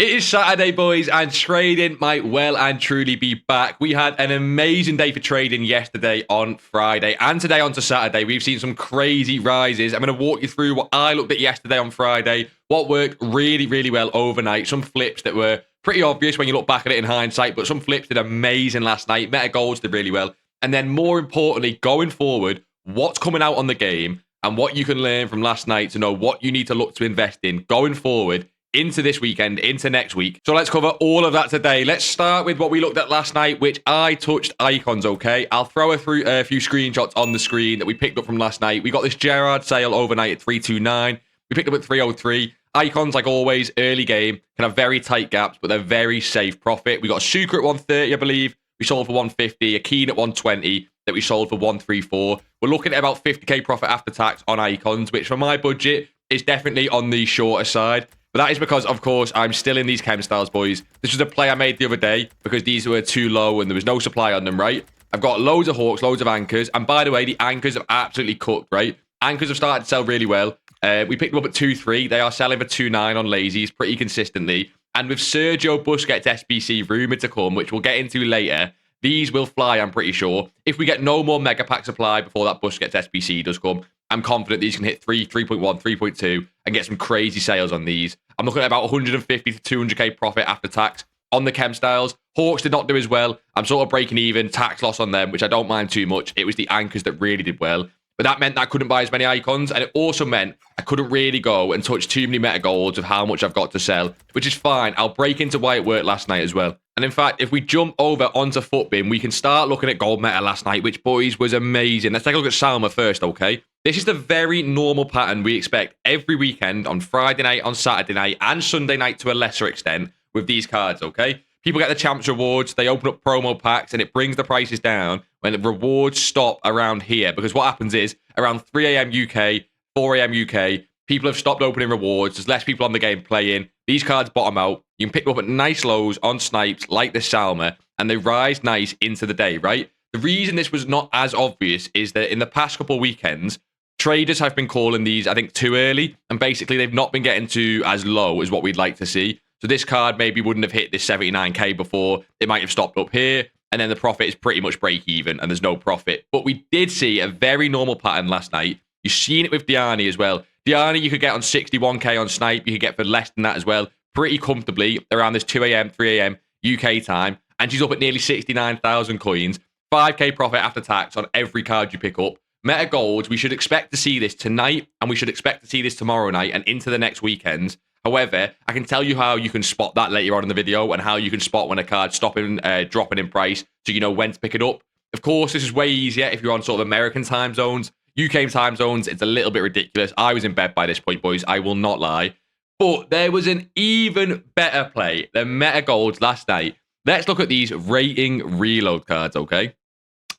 It is Saturday, boys, and trading might well and truly be back. We had an amazing day for trading yesterday on Friday, and today onto Saturday. We've seen some crazy rises. I'm going to walk you through what I looked at yesterday on Friday, what worked really, really well overnight, some flips that were pretty obvious when you look back at it in hindsight, but some flips did amazing last night. Meta golds did really well. And then more importantly, going forward, what's coming out on the game and what you can learn from last night to know what you need to look to invest in going forward into this weekend, into next week. So let's cover all of that today. Let's start with what we looked at last night, which I touched icons, okay? I'll throw through a few screenshots on the screen that we picked up from last night. We got this Gerrard sale overnight at 329. We picked up at 303. Icons, like always, early game, can have very tight gaps, but they're very safe profit. We got a Sucre at 130, I believe. We sold for 150. A Keane at 120 that we sold for 134. We're looking at about 50k profit after tax on icons, which for my budget is definitely on the shorter side. But that is because, of course, I'm still in these chem styles, boys. This was a play I made the other day because these were too low and there was no supply on them, right? I've got loads of hawks, loads of anchors. And by the way, the anchors have absolutely cooked, right? Anchors have started to sell really well. We picked them up at 2.3. They are selling for 2.9 on lazies pretty consistently. And with Sergio Busquets SBC rumoured to come, which we'll get into later, these will fly, I'm pretty sure. If we get no more mega pack supply before that Busquets SBC does come, I'm confident these can hit 3.1, 3.2 and get some crazy sales on these. I'm looking at about 150 to 200k profit after tax on the chem styles. Hawks did not do as well. I'm sort of breaking even, tax loss on them, which I don't mind too much. It was the anchors that really did well. But that meant that I couldn't buy as many icons. And it also meant I couldn't really go and touch too many meta golds of how much I've got to sell, which is fine. I'll break into why it worked last night as well. And in fact, if we jump over onto Futbin, we can start looking at gold meta last night, which, boys, was amazing. Let's take a look at Salma first, okay? This is the very normal pattern we expect every weekend on Friday night, on Saturday night, and Sunday night to a lesser extent with these cards, okay? People get the champs rewards, they open up promo packs, and it brings the prices down when the rewards stop around here. Because what happens is, around 3 a.m. UK, 4 a.m. UK, people have stopped opening rewards. There's less people on the game playing. These cards bottom out. You can pick them up at nice lows on snipes like the Salma, and they rise nice into the day, right? The reason this was not as obvious is that in the past couple of weekends, traders have been calling these, I think, too early, and basically they've not been getting to as low as what we'd like to see. So this card maybe wouldn't have hit this 79k before. It might have stopped up here, and then the profit is pretty much break even, and there's no profit. But we did see a very normal pattern last night. You've seen it with Diani as well. Diani you could get on 61k on snipe. You could get for less than that as well, pretty comfortably around this 2 a.m., 3 a.m. UK time. And she's up at nearly 69,000 coins. 5k profit after tax on every card you pick up. Meta golds, we should expect to see this tonight, and we should expect to see this tomorrow night and into the next weekends. However, I can tell you how you can spot that later on in the video and how you can spot when a card's dropping in price so you know when to pick it up. Of course, this is way easier if you're on sort of American time zones. UK time zones, it's a little bit ridiculous. I was in bed by this point, boys. I will not lie. But there was an even better play than meta golds last night. Let's look at these rating reload cards, okay?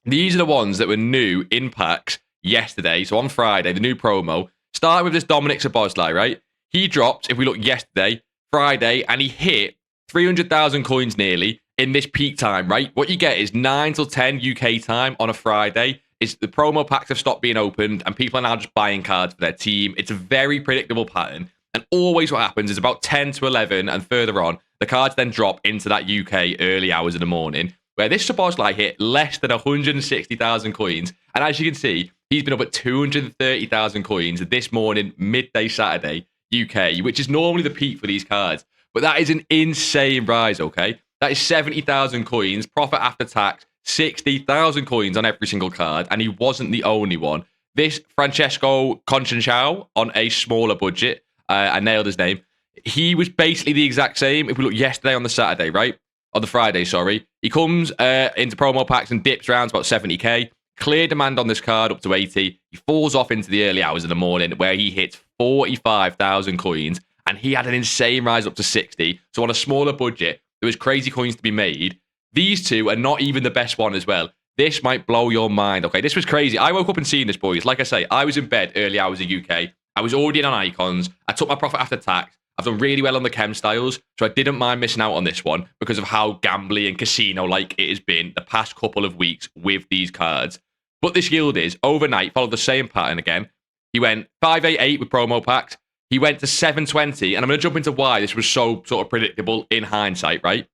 These are the ones that were new in packs yesterday. So on Friday, the new promo. Start with this Dominic Szoboszlai, right? He dropped, if we look yesterday, Friday, and he hit 300,000 coins nearly in this peak time, right? What you get is 9 till 10 UK time on a Friday. It's the promo packs have stopped being opened, and people are now just buying cards for their team. It's a very predictable pattern. And always what happens is about 10 to 11 and further on, the cards then drop into that UK early hours of the morning, where this Szoboszlai hit less than 160,000 coins. And as you can see, he's been up at 230,000 coins this morning, midday Saturday, UK, which is normally the peak for these cards. But that is an insane rise, okay? That is 70,000 coins, profit after tax, 60,000 coins on every single card, and he wasn't the only one. This Francesco Conceição on a smaller budget, I nailed his name, he was basically the exact same. If we look yesterday on the Saturday, right? On the Friday, sorry. He comes into promo packs and dips around about 70k. Clear demand on this card up to 80. He falls off into the early hours of the morning where he hits 45,000 coins, and he had an insane rise up to 60. So on a smaller budget, there was crazy coins to be made. These two are not even the best one as well. This might blow your mind, okay? This was crazy. I woke up and seen this, boys. Like I say, I was in bed early hours of UK. I was already in on icons. I took my profit after tax. I've done really well on the chem styles, so I didn't mind missing out on this one because of how gambly and casino-like it has been the past couple of weeks with these cards. But this yield is, overnight, followed the same pattern again. He went 588 with promo packs. He went to 720, and I'm going to jump into why this was so sort of predictable in hindsight, right?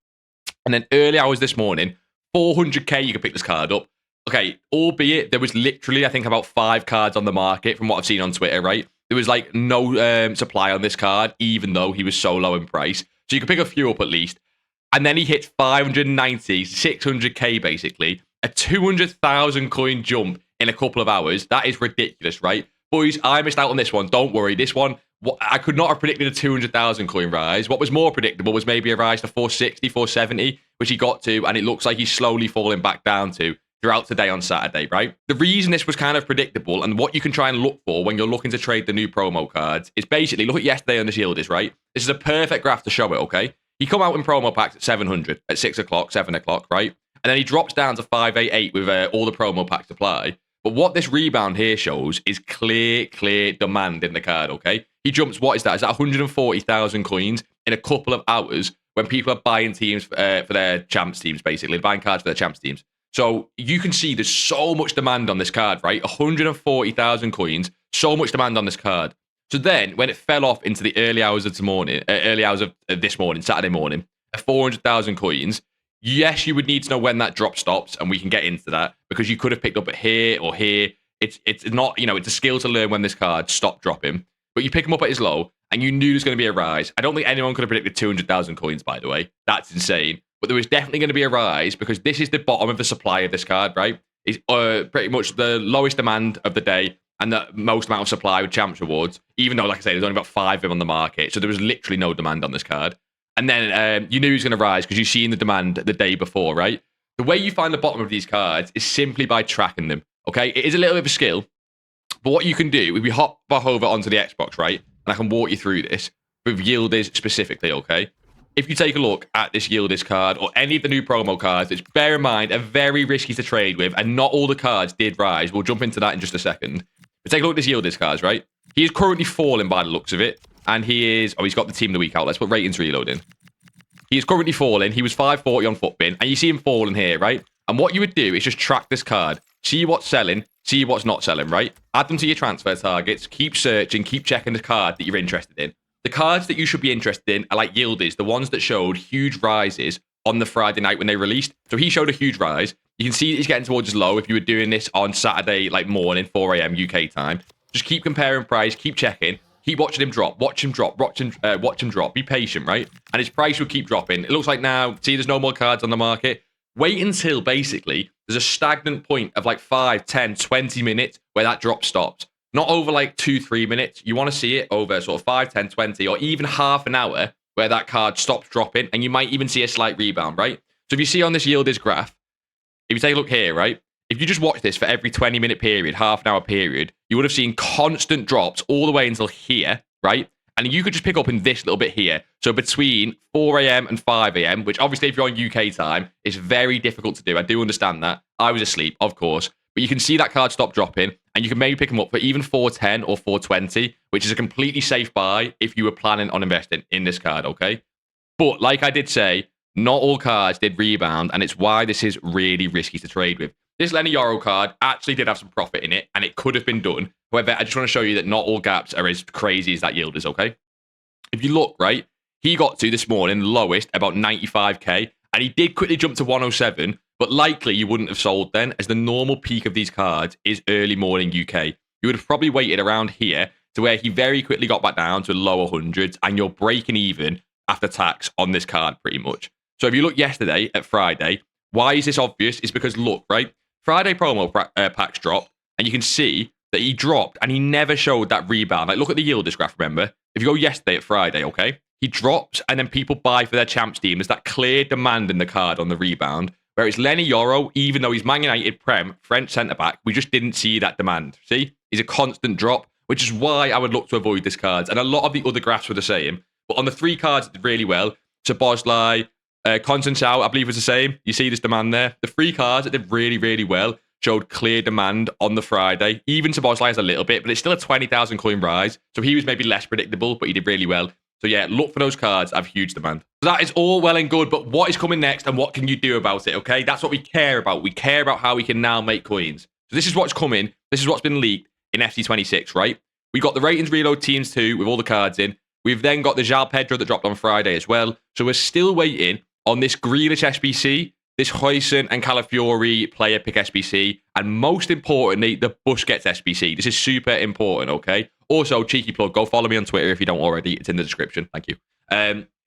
And then early hours this morning, 400k, you could pick this card up. Okay, albeit there was literally, I think, about 5 cards on the market from what I've seen on Twitter, right? There was like no supply on this card, even though he was so low in price. So you could pick a few up at least. And then he hit 590, 600k basically, a 200,000 coin jump in a couple of hours. That is ridiculous, right? Boys, I missed out on this one. Don't worry. This one, I could not have predicted a 200,000 coin rise. What was more predictable was maybe a rise to 460, 470, which he got to, and it looks like he's slowly falling back down to throughout today on Saturday, right? The reason this was kind of predictable and what you can try and look for when you're looking to trade the new promo cards is basically, look at yesterday on this Yildiz, right? This is a perfect graph to show it, okay? He come out in promo packs at 700, at 6 o'clock, 7 o'clock, right? And then he drops down to 588 with all the promo packs apply. But what this rebound here shows is clear demand in the card, okay? He jumps, what is that? Is that 140,000 coins in a couple of hours when people are buying teams for their champs teams, basically, buying cards for their champs teams. So you can see there's so much demand on this card, right? 140,000 coins, so much demand on this card. So then, when it fell off into the early hours of this morning, Saturday morning, at 400,000 coins, yes, you would need to know when that drop stops, and we can get into that because you could have picked up it here or here. It's not, it's a skill to learn when this card stopped dropping, but you pick them up at his low, and you knew there's going to be a rise. I don't think anyone could have predicted 200,000 coins, by the way. That's insane. But there was definitely going to be a rise because this is the bottom of the supply of this card, right? It's pretty much the lowest demand of the day and the most amount of supply with champs rewards, even though, like I say, there's only about 5 of them on the market. So there was literally no demand on this card. And then you knew he was going to rise because you've seen the demand the day before, right? The way you find the bottom of these cards is simply by tracking them, okay? It is a little bit of a skill, but what you can do, if we hop back over onto the Xbox, right? And I can walk you through this with Yildiz specifically, okay? If you take a look at this Yildiz card or any of the new promo cards, it's, bear in mind, are very risky to trade with, and not all the cards did rise. We'll jump into that in just a second. But take a look at this Yildiz cards, right? He is currently falling by the looks of it, and he is... Oh, he's got the team of the week out. Let's put ratings reloading. He is currently falling. He was 540 on Footbin, and you see him falling here, right? And what you would do is just track this card. See what's selling, see what's not selling, right? Add them to your transfer targets. Keep searching, keep checking the card that you're interested in. The cards that you should be interested in are like Yildiz, the ones that showed huge rises on the Friday night when they released. So he showed a huge rise. You can see that he's getting towards his low if you were doing this on Saturday, like morning, 4 a.m. UK time. Just keep comparing price, keep checking, keep watching him drop, watch him drop, watch him drop. Be patient, right? And his price will keep dropping. It looks like now, see, there's no more cards on the market. Wait until basically there's a stagnant point of like 5, 10, 20 minutes where that drop stops. Not over like 2-3 minutes. You want to see it over sort of 5, 10, 20, or even half an hour where that card stops dropping, and you might even see a slight rebound, right? So if you see on this Yildiz graph, if you take a look here, right? If you just watch this for every 20-minute period, half an hour period, you would have seen constant drops all the way until here, right? And you could just pick up in this little bit here. So between 4 a.m. and 5 a.m., which obviously if you're on UK time, is very difficult to do. I do understand that. I was asleep, of course. But you can see that card stop dropping, and you can maybe pick them up for even 410 or 420, which is a completely safe buy if you were planning on investing in this card, okay? But like I did say, not all cards did rebound, and it's why this is really risky to trade with. This Lenny Yoro card actually did have some profit in it, and it could have been done. However, I just want to show you that not all gaps are as crazy as that Yildiz, okay? If you look, right, he got to this morning lowest about 95k, and he did quickly jump to 107, but likely you wouldn't have sold then, as the normal peak of these cards is early morning UK. You would have probably waited around here to where he very quickly got back down to lower hundreds, and you're breaking even after tax on this card pretty much. So if you look yesterday at Friday, why is this obvious? It's because, look, right, Friday promo packs dropped, and you can see that he dropped, and he never showed that rebound. Like, look at the Yildiz graph, remember? If you go yesterday at Friday, okay, he drops, and then people buy for their champs team. There's that clear demand in the card on the rebound. Whereas Lenny Yoro, even though he's Man United Prem, French centre-back, we just didn't see that demand. See? He's a constant drop, which is why I would look to avoid this card. And a lot of the other graphs were the same. But on the 3 cards, it did really well. So Bosley, Constantine, I believe was the same. You see this demand there. The 3 cards that did really, really well showed clear demand on the Friday. Even Szoboszlai has a little bit, but it's still a 20,000 coin rise. So he was maybe less predictable, but he did really well. So yeah, look for those cards that have huge demand. So that is all well and good, but what is coming next and what can you do about it, okay? That's what we care about. We care about how we can now make coins. So this is what's coming. This is what's been leaked in FC26, right? We got the ratings reload teams too, with all the cards in. We've then got the João Pedro that dropped on Friday as well. So we're still waiting on this Grealish SBC, this Fri Sun and Calafiori player pick SBC, and most importantly, the Busquets SBC. This is super important, okay? Also, cheeky plug, go follow me on Twitter if you don't already. It's in the description. Thank you.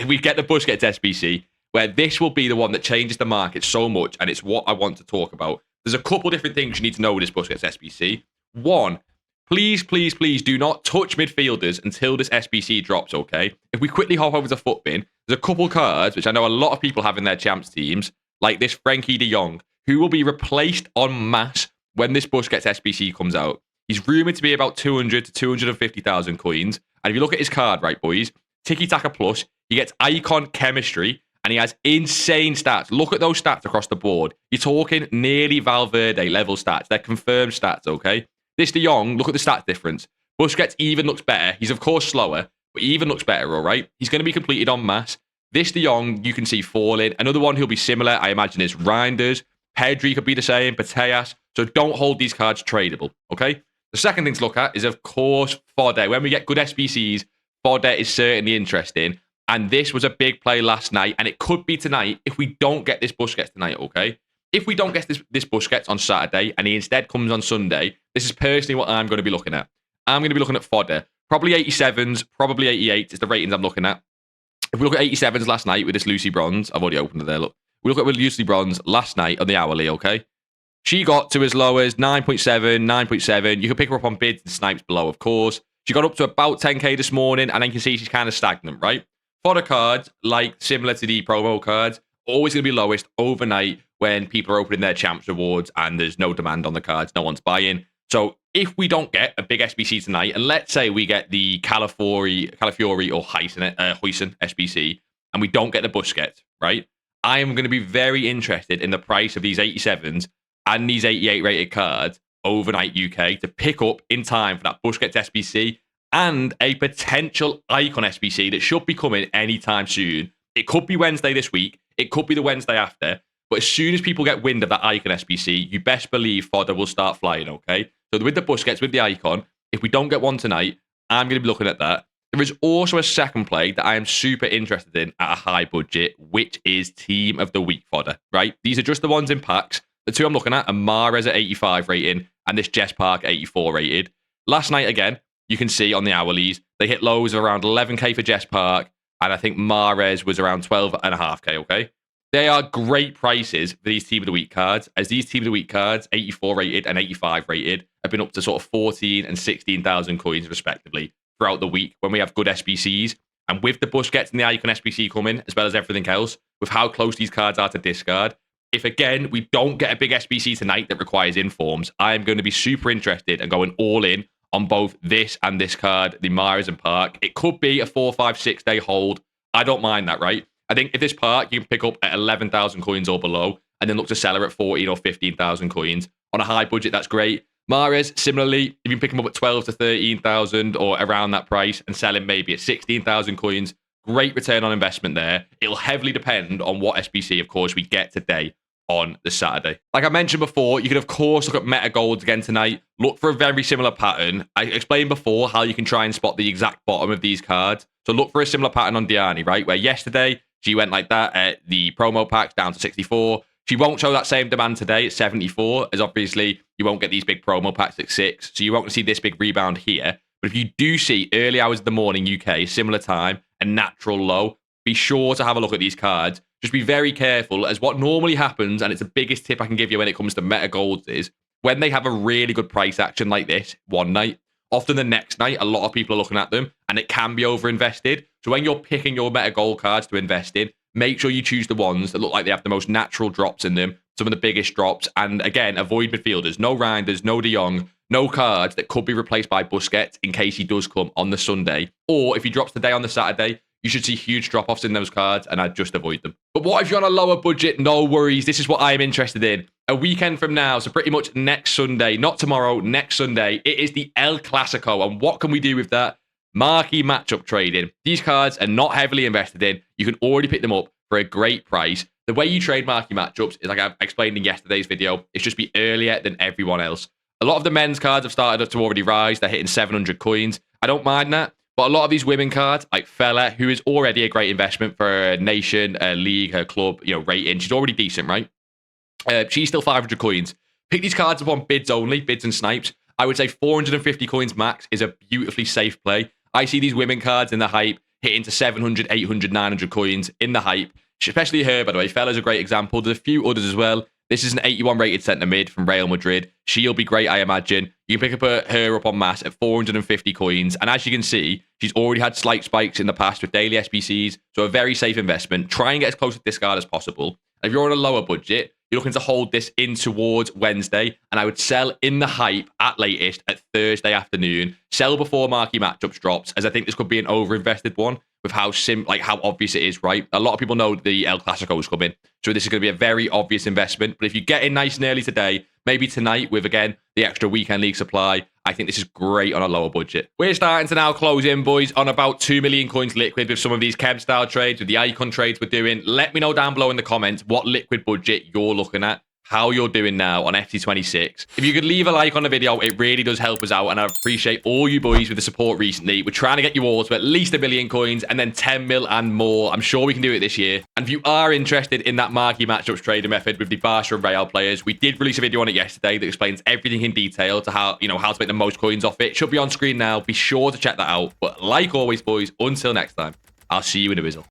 We get the Busquets SBC, where this will be the one that changes the market so much, and it's what I want to talk about. There's a couple different things you need to know with this Busquets SBC. One, please, please, please do not touch midfielders until this SBC drops, okay? If we quickly hop over to Footbin, there's a couple cards, which I know a lot of people have in their champs teams, like this Frenkie de Jong, who will be replaced en masse when this Busquets SBC comes out. He's rumoured to be about 200 to 250,000 coins. And if you look at his card, right, boys, Tiki Taka Plus, he gets icon chemistry, and he has insane stats. Look at those stats across the board. You're talking nearly Valverde level stats. They're confirmed stats, okay? This de Jong, look at the stat difference. Busquets even looks better. He's, of course, slower, but he even looks better, all right? He's going to be completed en masse. This de Jong, you can see falling. Another one who'll be similar, I imagine, is Reinders. Pedri could be the same, Pateas. So don't hold these cards tradable, okay? The second thing to look at is, of course, fodder. When we get good SBCs, fodder is certainly interesting. And this was a big play last night, and it could be tonight if we don't get this Busquets tonight, okay? If we don't get this Busquets on Saturday, and he instead comes on Sunday, this is personally what I'm going to be looking at. I'm going to be looking at fodder. Probably 87s, probably 88 is the ratings I'm looking at. If we look at 87s last night with this Lucy Bronze, I've already opened it there, look. We look at Lucy Bronze last night on the hourly, okay? She got to as low as 9.7, 9.7. You can pick her up on bids and snipes below, of course. She got up to about 10k this morning, and then you can see she's kind of stagnant, right? Fodder cards, like similar to the promo cards, always going to be lowest overnight when people are opening their champs rewards and there's no demand on the cards, no one's buying. So if we don't get a big SBC tonight, and let's say we get the Calafiori or Fri Sun SBC, and we don't get the Busquets, right? I am going to be very interested in the price of these 87s and these 88 rated cards overnight UK to pick up in time for that Busquets SBC and a potential icon SBC that should be coming anytime soon. It could be Wednesday this week. It could be the Wednesday after. But as soon as people get wind of that icon SBC, you best believe fodder will start flying, okay? So with the Busquets, with the icon, if we don't get one tonight, I'm going to be looking at that. There is also a second play that I am super interested in at a high budget, which is Team of the Week fodder, right? These are just the ones in packs. The two I'm looking at are Mahrez at 85 rating and this Jess Park 84 rated. Last night, again, you can see on the hourlies, they hit lows of around 11k for Jess Park, and I think Mahrez was around 12.5k, okay? They are great prices for these Team of the Week cards, as these Team of the Week cards, 84 rated and 85 rated, have been up to sort of 14 and 16,000 coins respectively throughout the week when we have good SBCs. And with the Busquets and the Icon SBC coming, as well as everything else, with how close these cards are to discard, if again, we don't get a big SBC tonight that requires informs, I am going to be super interested and going all in on both this and this card, the Mahrez and Park. It could be a 4, 5, 6 day hold. I don't mind that, right? I think if this Park, you can pick up at 11,000 coins or below and then look to sell her at 14 or 15,000 coins. On a high budget, that's great. Mahrez, similarly, if you can pick him up at 12 to 13,000 or around that price and sell him maybe at 16,000 coins, great return on investment there. It'll heavily depend on what SBC, of course, we get today on the Saturday. Like I mentioned before, you can, of course, look at meta golds again tonight. Look for a very similar pattern. I explained before how you can try and spot the exact bottom of these cards. So look for a similar pattern on Diani, right? Where yesterday, she went like that at the promo packs down to 64. She won't show that same demand today at 74, as obviously you won't get these big promo packs at 6. So you won't see this big rebound here. But if you do see early hours of the morning UK, similar time, a natural low, be sure to have a look at these cards. Just be very careful, as what normally happens, and it's the biggest tip I can give you when it comes to meta golds, is when they have a really good price action like this one night, often the next night, a lot of people are looking at them, and it can be over-invested. So when you're picking your meta gold cards to invest in, make sure you choose the ones that look like they have the most natural drops in them, some of the biggest drops, and again, avoid midfielders. No Reinders, no De Jong, no cards that could be replaced by Busquets in case he does come on the Sunday. Or if he drops today on the Saturday, you should see huge drop-offs in those cards, and I'd just avoid them. But what if you're on a lower budget? No worries. This is what I'm interested in. A weekend from now, so pretty much next Sunday, not tomorrow, next Sunday, it is the El Clasico. And what can we do with that? Marquee matchup trading. These cards are not heavily invested in. You can already pick them up for a great price. The way you trade marquee matchups is like I explained in yesterday's video. It's just be earlier than everyone else. A lot of the men's cards have started to already rise. They're hitting 700 coins. I don't mind that. But a lot of these women cards, like Fella, who is already a great investment for a nation, a league, her club, rating. She's already decent, right? She's still 500 coins. Pick these cards up on bids only, bids and snipes. I would say 450 coins max is a beautifully safe play. I see these women cards in the hype hitting to 700, 800, 900 coins in the hype. Especially her, by the way. Fella's a great example. There's a few others as well. This is an 81 rated centre mid from Real Madrid. She'll be great, I imagine. You can pick up her up on mass at 450 coins. And as you can see, she's already had slight spikes in the past with daily SBCs. So a very safe investment. Try and get as close to discard as possible. If you're on a lower budget, you're looking to hold this in towards Wednesday, and I would sell in the hype at latest at Thursday afternoon. Sell before marquee matchups drops, as I think this could be an overinvested one with how obvious it is, right? A lot of people know the El Clasico is coming, so this is going to be a very obvious investment. But if you get in nice and early today, maybe tonight with, again, the extra weekend league supply, I think this is great on a lower budget. We're starting to now close in, boys, on about 2 million coins liquid with some of these Kev style trades, with the icon trades we're doing. Let me know down below in the comments what liquid budget you're looking at, how you're doing now on FT26. If you could leave a like on the video, it really does help us out, and I appreciate all you boys with the support recently. We're trying to get you all to at least 1 million coins and then 10 mil and more. I'm sure we can do it this year. And if you are interested in that marquee matchups trading method with the Barca and Real players, we did release a video on it yesterday that explains everything in detail to how to make the most coins off it. Should be on screen now. Be sure to check that out. But like always, boys, until next time, I'll see you in a bizzle.